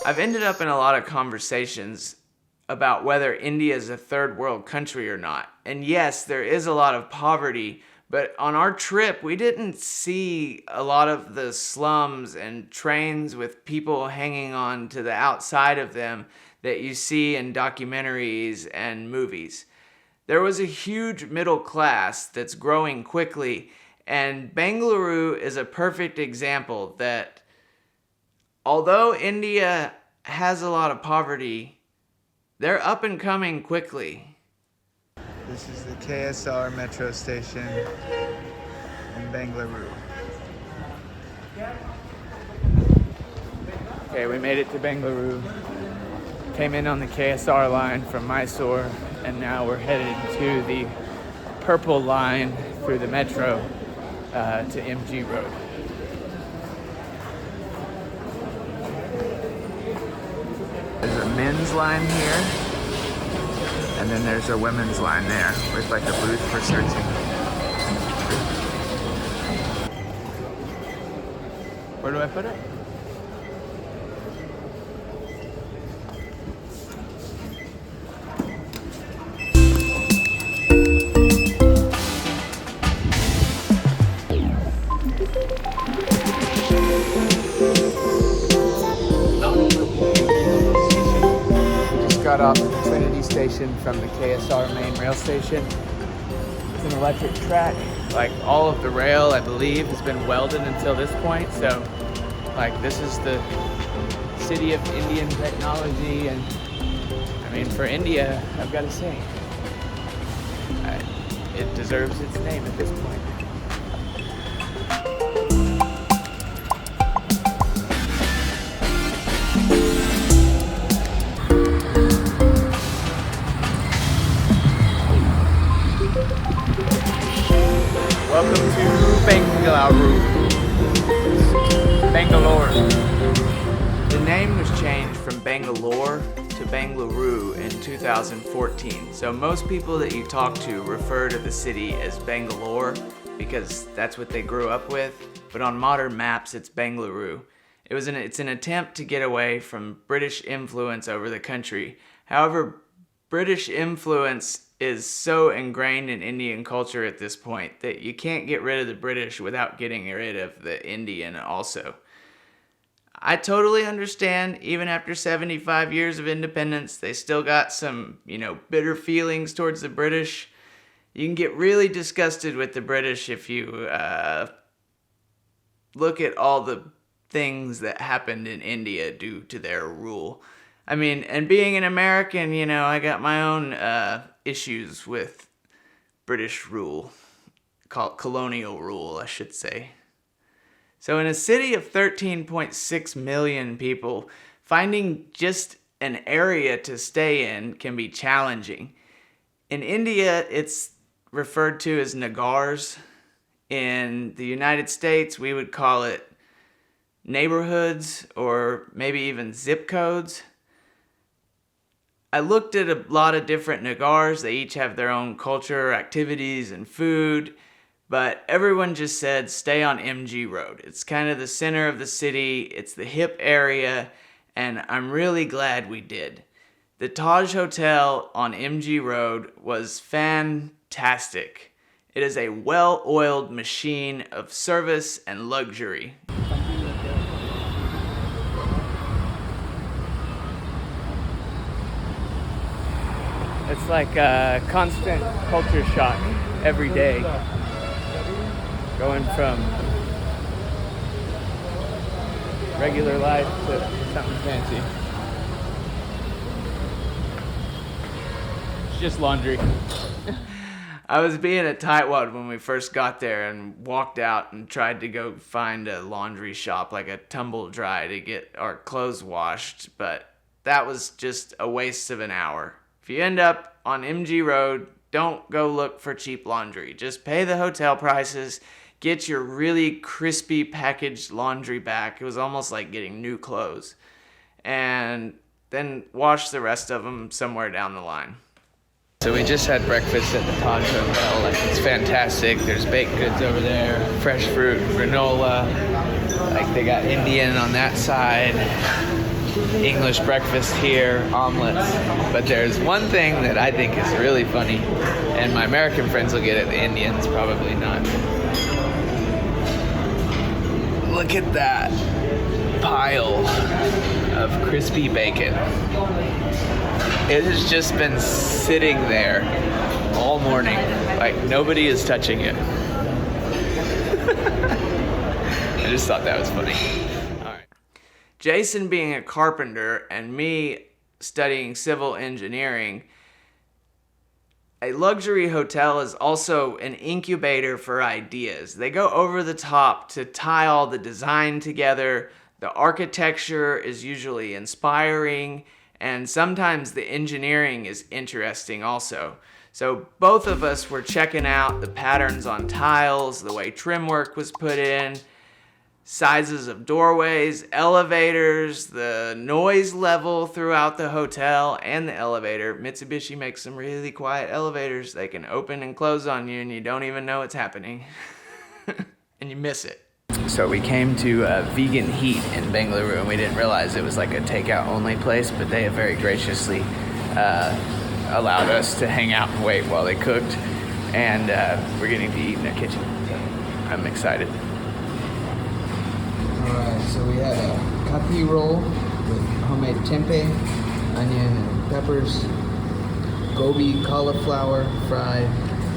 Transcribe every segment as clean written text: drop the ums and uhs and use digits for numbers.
I've ended up in a lot of conversations about whether India is a third world country or not. And yes, there is a lot of poverty, but on our trip, we didn't see a lot of the slums and trains with people hanging on to the outside of them that you see in documentaries and movies. There was a huge middle class that's growing quickly, and Bengaluru is a perfect example that although India has a lot of poverty, they're up and coming quickly. This is the KSR metro station in Bengaluru. Okay, we made it to Bengaluru. Came in on the KSR line from Mysore, and now we're headed to the purple line through the metro to MG Road. There's a men's line here, and then there's a women's line there with like a booth for searching. Where do I put it? Got off at the Trinity station from the KSR main rail station. It's an electric track. Like all of the rail, I believe, has been welded until this point. So like this is the city of Indian technology, and I mean for India, I've got to say, it deserves its name at this point. Welcome to Bengaluru. The name was changed from Bangalore to Bengaluru in 2014. So most people that you talk to refer to the city as Bangalore because that's what they grew up with. But on modern maps, it's Bengaluru. It's an attempt to get away from British influence over the country. However, British influence is so ingrained in Indian culture at this point that you can't get rid of the British without getting rid of the Indian also. I totally understand, even after 75 years of independence, they still got some, bitter feelings towards the British. You can get really disgusted with the British if you look at all the things that happened in India due to their rule. I mean, and being an American, I got my own issues with British rule, called colonial rule, I should say. So in a city of 13.6 million people, finding just an area to stay in can be challenging. In India, it's referred to as nagars. In the United States, we would call it neighborhoods or maybe even zip codes. I looked at a lot of different nagars. They each have their own culture, activities, and food, but everyone just said stay on MG Road. It's kind of the center of the city. It's the hip area, and I'm really glad we did. The Taj Hotel on MG Road was fantastic. It is a well-oiled machine of service and luxury. It's like a constant culture shock every day, going from regular life to something fancy. It's just laundry. I was being a tightwad when we first got there and walked out and tried to go find a laundry shop, like a tumble dry, to get our clothes washed, but that was just a waste of an hour. If you end up on MG Road, don't go look for cheap laundry. Just pay the hotel prices, get your really crispy packaged laundry back. It was almost like getting new clothes. And then wash the rest of them somewhere down the line. So we just had breakfast at the Taj Hotel. Like, it's fantastic. There's baked goods over there, fresh fruit, granola. Like, they got Indian on that side. English breakfast here, omelets. But there's one thing that I think is really funny, and my American friends will get it, the Indians probably not. Look at that pile of crispy bacon. It has just been sitting there all morning. Like, nobody is touching it. I just thought that was funny. All right. Jason being a carpenter and me studying civil engineering, a luxury hotel is also an incubator for ideas. They go over the top to tie all the design together. The architecture is usually inspiring, and sometimes the engineering is interesting also. So both of us were checking out the patterns on tiles, the way trim work was put in, sizes of doorways, elevators, the noise level throughout the hotel and the elevator. Mitsubishi makes some really quiet elevators. They can open and close on you and you don't even know it's happening. And you miss it. So we came to Vegan Heat in Bengaluru, and we didn't realize it was like a takeout only place, but they have very graciously allowed us to hang out and wait while they cooked. And we're getting to eat in their kitchen. So I'm excited. Alright, so we had a kapi roll with homemade tempeh, onion and peppers, gobi cauliflower fried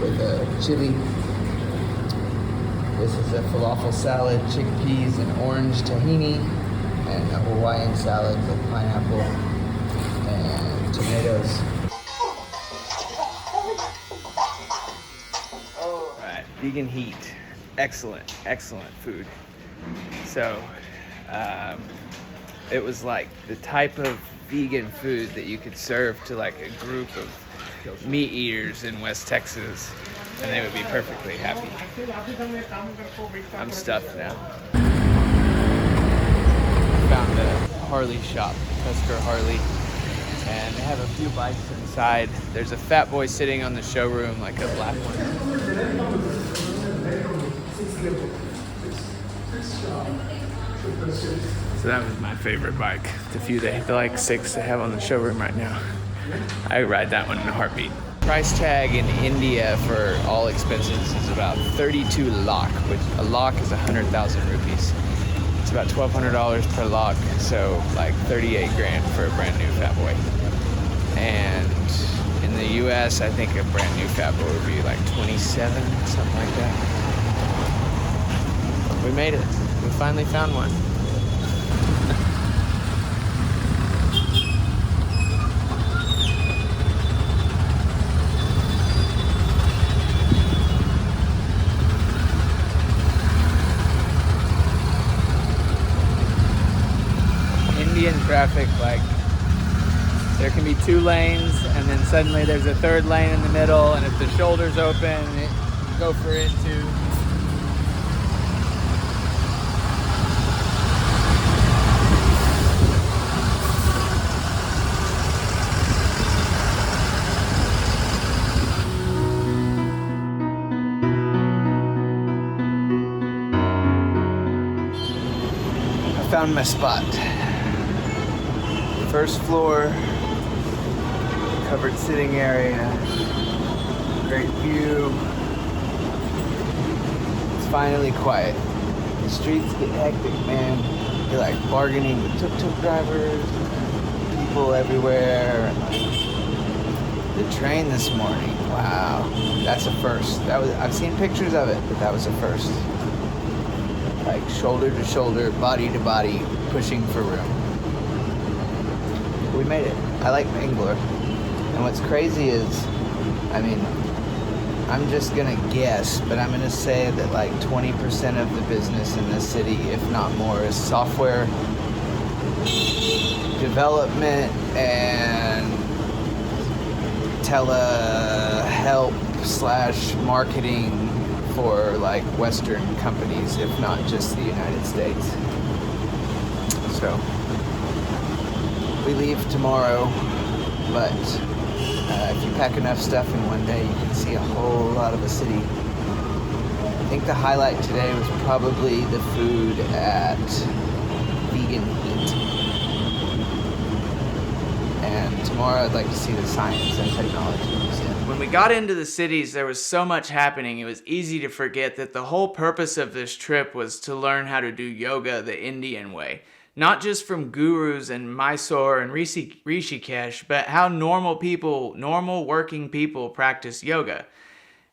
with chili. This is a falafel salad, chickpeas and orange tahini, and a Hawaiian salad with pineapple and tomatoes. Alright, Vegan Heat. Excellent, excellent food. So, it was like the type of vegan food that you could serve to like a group of meat eaters in West Texas, and they would be perfectly happy. I'm stuffed now. Found a Harley shop, Tusker Harley, and they have a few bikes inside. There's a fat boy sitting on the showroom, like a black one. So that was my favorite bike. The few the like 6 they have on the showroom right now. I ride that one in a heartbeat. Price tag in India for all expenses is about 32 lakh, which a lakh is 100,000 rupees. It's about $1,200 per lakh, so like 38 grand for a brand new fat boy. And in the US, I think a brand new fat boy would be like 27, something like that. We made it. We finally found one. Indian traffic, like there can be 2 lanes and then suddenly there's a 3rd lane in the middle, and if the shoulder's open, go for it too. Found my spot. First floor, covered sitting area, great view. It's finally quiet. The streets get hectic, man. You're like bargaining with tuk-tuk drivers, people everywhere. The train this morning, wow, that's a first. I've seen pictures of it, but that was a first. Like shoulder to shoulder, body to body, pushing for room. We made it. I like Bangalore. And what's crazy is, I mean, I'm just gonna guess, but I'm gonna say that like 20% of the business in this city, if not more, is software development and telehelp / marketing for like Western companies, if not just the United States. So we leave tomorrow, but if you pack enough stuff in one day, you can see a whole lot of a city. I think the highlight today was probably the food at Vegan Heat. more. I'd like to see the science and technology museum. When we got into the cities, there was so much happening, it was easy to forget that the whole purpose of this trip was to learn how to do yoga the Indian way. Not just from gurus in Mysore and Rishikesh, but how normal working people practice yoga.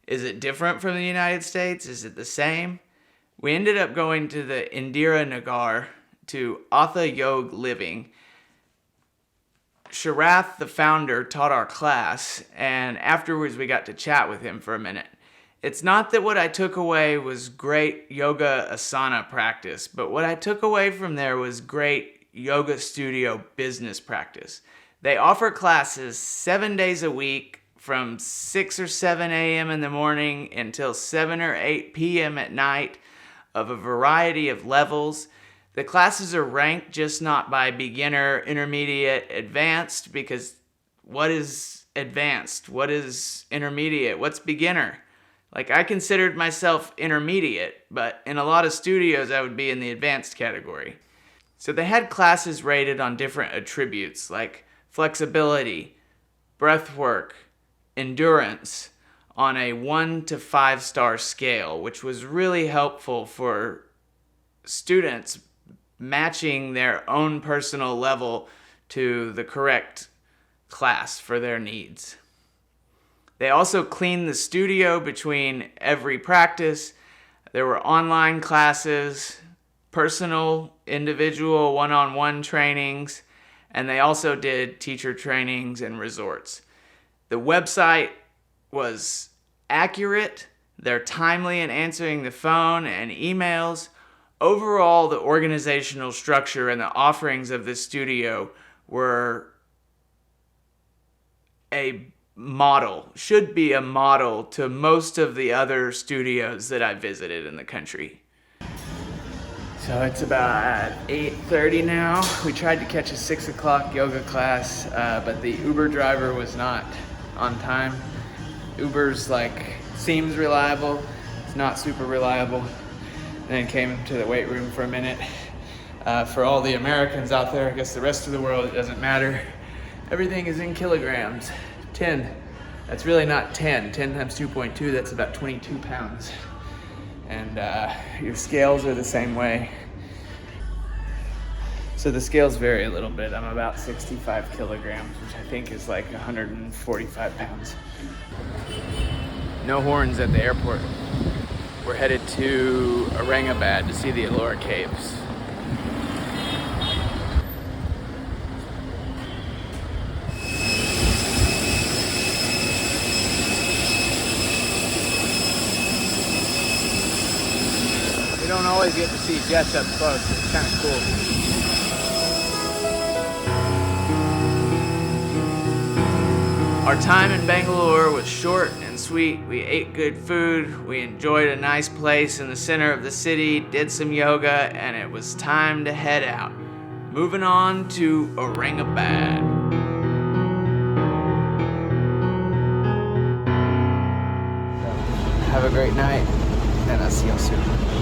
Is it different from the United States? Is it the same? We ended up going to the Indira Nagar to Atha Yog Living. Sharath, the founder, taught our class, and afterwards we got to chat with him for a minute. It's not that what I took away was great yoga asana practice, but what I took away from there was great yoga studio business practice. They offer classes 7 days a week from 6 or 7 a.m. in the morning until 7 or 8 p.m. at night of a variety of levels. The classes are ranked just not by beginner, intermediate, advanced, because what is advanced? What is intermediate? What's beginner? Like, I considered myself intermediate, but in a lot of studios I would be in the advanced category. So they had classes rated on different attributes like flexibility, breath work, endurance, on a 1 to 5 star scale, which was really helpful for students matching their own personal level to the correct class for their needs. They also cleaned the studio between every practice. There were online classes, personal, individual, one-on-one trainings, and they also did teacher trainings and resorts. The website was accurate. They're timely in answering the phone and emails. Overall, the organizational structure and the offerings of this studio were should be a model to most of the other studios that I visited in the country. So it's about 8:30 now. We tried to catch a 6 o'clock yoga class, but the Uber driver was not on time. Uber's seems reliable, it's not super reliable. And then came to the weight room for a minute. For all the Americans out there, I guess the rest of the world, it doesn't matter. Everything is in kilograms. 10, that's really not 10. 10 times 2.2, that's about 22 pounds. And your scales are the same way. So the scales vary a little bit. I'm about 65 kilograms, which I think is like 145 pounds. No horns at the airport. We're headed to Aurangabad to see the Ellora Caves. We don't always get to see jets up close. It's kind of cool. Our time in Bengaluru was short and sweet. We ate good food, we enjoyed a nice place in the center of the city, did some yoga, and it was time to head out. Moving on to Aurangabad. Have a great night, and I'll see you soon.